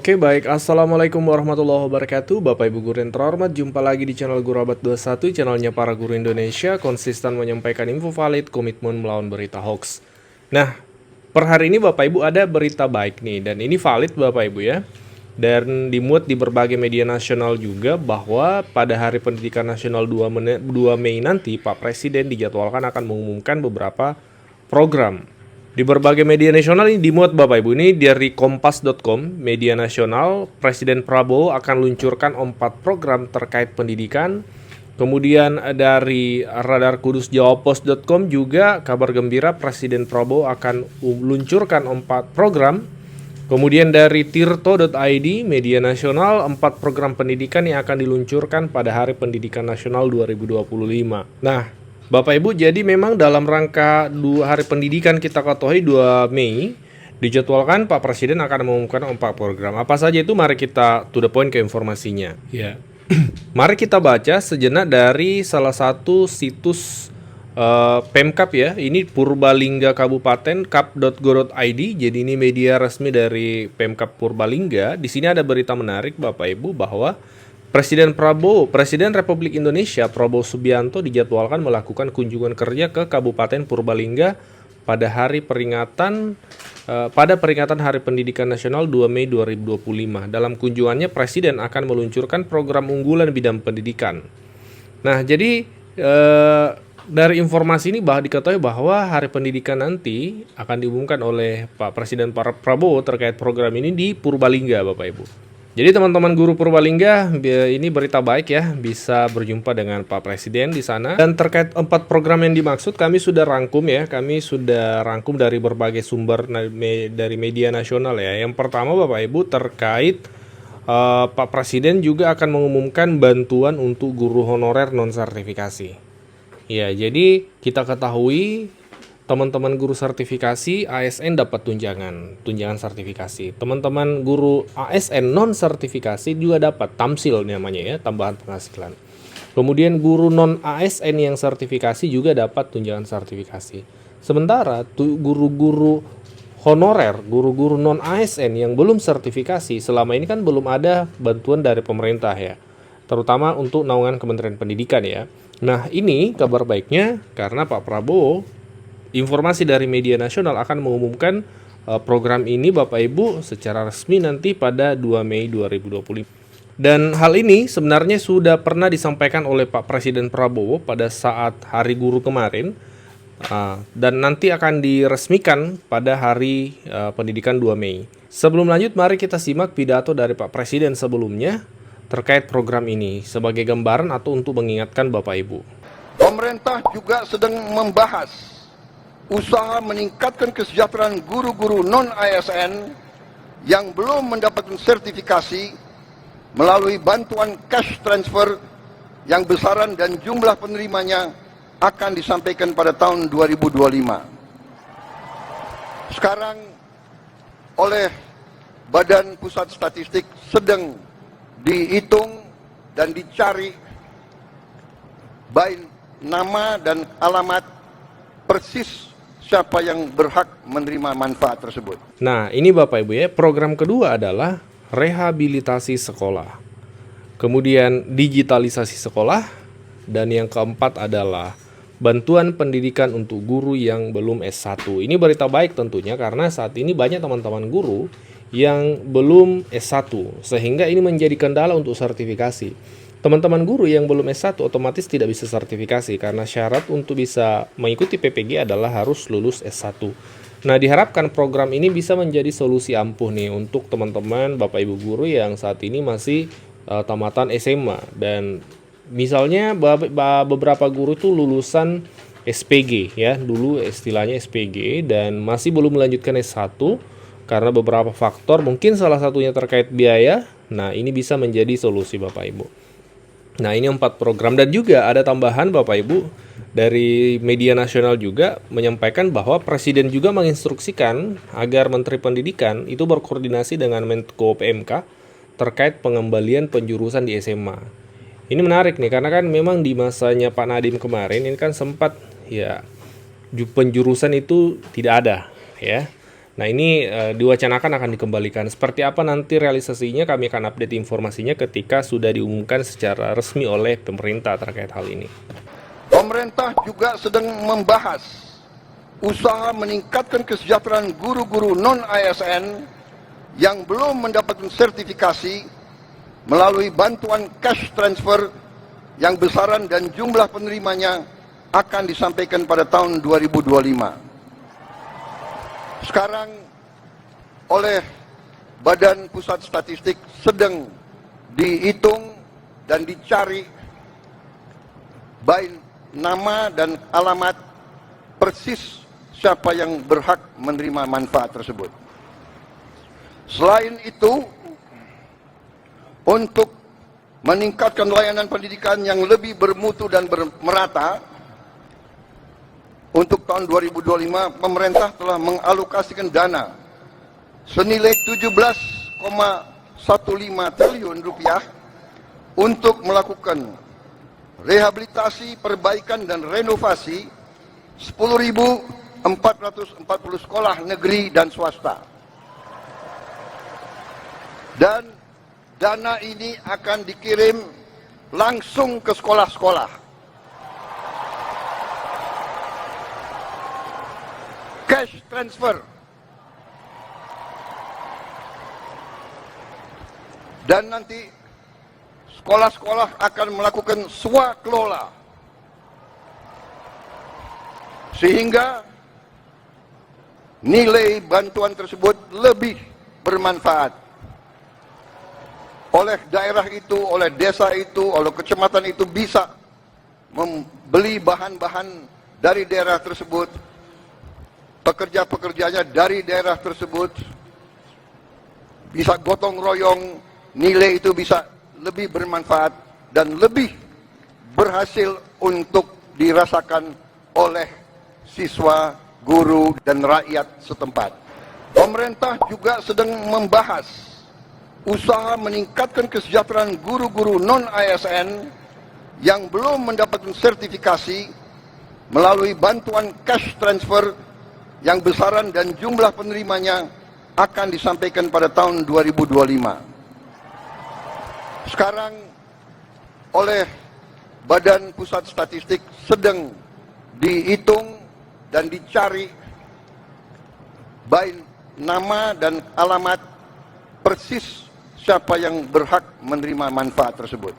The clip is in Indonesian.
Oke baik, Assalamualaikum warahmatullahi wabarakatuh. Bapak Ibu guru yang terhormat, jumpa lagi di channel Guru Abad 21, channelnya para guru Indonesia, konsisten menyampaikan info valid, komitmen melawan berita hoax. Nah, per hari ini Bapak Ibu ada berita baik nih, dan ini valid Bapak Ibu ya. Dan dimuat di berbagai media nasional juga bahwa pada Hari Pendidikan Nasional 2 Mei nanti, Pak Presiden dijadwalkan akan mengumumkan beberapa program. Di berbagai media nasional ini dimuat Bapak Ibu, ini dari kompas.com, media nasional, Presiden Prabowo akan luncurkan 4 program terkait pendidikan. Kemudian dari radarkudusjawapos.com juga kabar gembira Presiden Prabowo akan luncurkan 4 program. Kemudian dari tirto.id, media nasional, 4 program pendidikan yang akan diluncurkan pada Hari Pendidikan Nasional 2025. Nah, Bapak Ibu, jadi memang dalam rangka 2 hari pendidikan kita ketahui 2 Mei dijadwalkan Pak Presiden akan mengumumkan 4 program. Apa saja itu? Mari kita to the point ke informasinya. Ya. Mari kita baca sejenak dari salah satu situs Pemkab ya. Ini Purbalingga Kabupaten kap.go.id. Jadi ini media resmi dari Pemkab Purbalingga. Di sini ada berita menarik Bapak Ibu bahwa Presiden Republik Indonesia Prabowo Subianto dijadwalkan melakukan kunjungan kerja ke Kabupaten Purbalingga pada peringatan Hari Pendidikan Nasional 2 Mei 2025. Dalam kunjungannya Presiden akan meluncurkan program unggulan bidang pendidikan. Nah, jadi dari informasi ini diketahui bahwa Hari Pendidikan nanti akan diumumkan oleh Pak Presiden Prabowo terkait program ini di Purbalingga, Bapak Ibu. Jadi teman-teman guru Purbalingga, ini berita baik ya, bisa berjumpa dengan Pak Presiden di sana. Dan terkait 4 program yang dimaksud, kami sudah rangkum dari berbagai sumber dari media nasional ya. Yang pertama Bapak Ibu terkait Pak Presiden juga akan mengumumkan bantuan untuk guru honorer non-sertifikasi. Ya, jadi kita ketahui teman-teman guru sertifikasi ASN dapat tunjangan sertifikasi. Teman-teman guru ASN non sertifikasi juga dapat tamsil namanya ya, tambahan penghasilan. Kemudian guru non ASN yang sertifikasi juga dapat tunjangan sertifikasi. Sementara guru-guru honorer, guru-guru non ASN yang belum sertifikasi selama ini kan belum ada bantuan dari pemerintah ya. Terutama untuk naungan Kementerian Pendidikan ya. Nah, ini kabar baiknya karena Pak Prabowo informasi dari media nasional akan mengumumkan program ini Bapak Ibu secara resmi nanti pada 2 Mei 2025. Dan hal ini sebenarnya sudah pernah disampaikan oleh Pak Presiden Prabowo pada saat Hari Guru kemarin dan nanti akan diresmikan pada Hari Pendidikan 2 Mei. Sebelum lanjut, mari kita simak pidato dari Pak Presiden sebelumnya terkait program ini sebagai gambaran atau untuk mengingatkan Bapak Ibu. Pemerintah juga sedang membahas usaha meningkatkan kesejahteraan guru-guru non-ASN yang belum mendapatkan sertifikasi melalui bantuan cash transfer yang besaran dan jumlah penerimanya akan disampaikan pada tahun 2025. Sekarang oleh Badan Pusat Statistik sedang dihitung dan dicari baik nama dan alamat persis siapa yang berhak menerima manfaat tersebut. Nah, ini Bapak Ibu ya, program kedua adalah rehabilitasi sekolah. Kemudian digitalisasi sekolah, dan yang keempat adalah bantuan pendidikan untuk guru yang belum S1. Ini berita baik tentunya karena saat ini banyak teman-teman guru yang belum S1 sehingga ini menjadi kendala untuk sertifikasi. Teman-teman guru yang belum S1 otomatis tidak bisa sertifikasi karena syarat untuk bisa mengikuti PPG adalah harus lulus S1. Nah, diharapkan program ini bisa menjadi solusi ampuh nih untuk teman-teman Bapak Ibu guru yang saat ini masih tamatan SMA. Dan misalnya beberapa guru itu lulusan SPG ya, dulu istilahnya SPG, dan masih belum melanjutkan S1 karena beberapa faktor, mungkin salah satunya terkait biaya. Nah, ini bisa menjadi solusi Bapak Ibu. Nah, ini 4 program, dan juga ada tambahan Bapak Ibu dari media nasional juga menyampaikan bahwa Presiden juga menginstruksikan agar Menteri Pendidikan itu berkoordinasi dengan Menko PMK terkait pengembalian penjurusan di SMA. Ini menarik nih karena kan memang di masanya Pak Nadiem kemarin ini kan sempat ya penjurusan itu tidak ada ya. Nah ini diwacanakan akan dikembalikan. Seperti apa nanti realisasinya, kami akan update informasinya ketika sudah diumumkan secara resmi oleh pemerintah terkait hal ini. Pemerintah juga sedang membahas usaha meningkatkan kesejahteraan guru-guru non-ASN yang belum mendapatkan sertifikasi melalui bantuan cash transfer yang besaran dan jumlah penerimanya akan disampaikan pada tahun 2025. Sekarang oleh Badan Pusat Statistik sedang dihitung dan dicari baik nama dan alamat persis siapa yang berhak menerima manfaat tersebut. Selain itu, untuk meningkatkan layanan pendidikan yang lebih bermutu dan merata, untuk tahun 2025, pemerintah telah mengalokasikan dana senilai 17,15 triliun rupiah untuk melakukan rehabilitasi, perbaikan, dan renovasi 10.440 sekolah negeri dan swasta. Dan dana ini akan dikirim langsung ke sekolah-sekolah. Cash transfer. Dan nanti sekolah-sekolah akan melakukan swakelola. Sehingga nilai bantuan tersebut lebih bermanfaat. Oleh daerah itu, oleh desa itu, oleh kecamatan itu bisa membeli bahan-bahan dari daerah tersebut, pekerja-pekerjanya dari daerah tersebut, bisa gotong royong, nilai itu bisa lebih bermanfaat dan lebih berhasil untuk dirasakan oleh siswa, guru, dan rakyat setempat. Pemerintah juga sedang membahas usaha meningkatkan kesejahteraan guru-guru non-ASN yang belum mendapatkan sertifikasi melalui bantuan cash transfer yang besaran dan jumlah penerimanya akan disampaikan pada tahun 2025. Sekarang oleh Badan Pusat Statistik sedang dihitung dan dicari baik nama dan alamat persis siapa yang berhak menerima manfaat tersebut.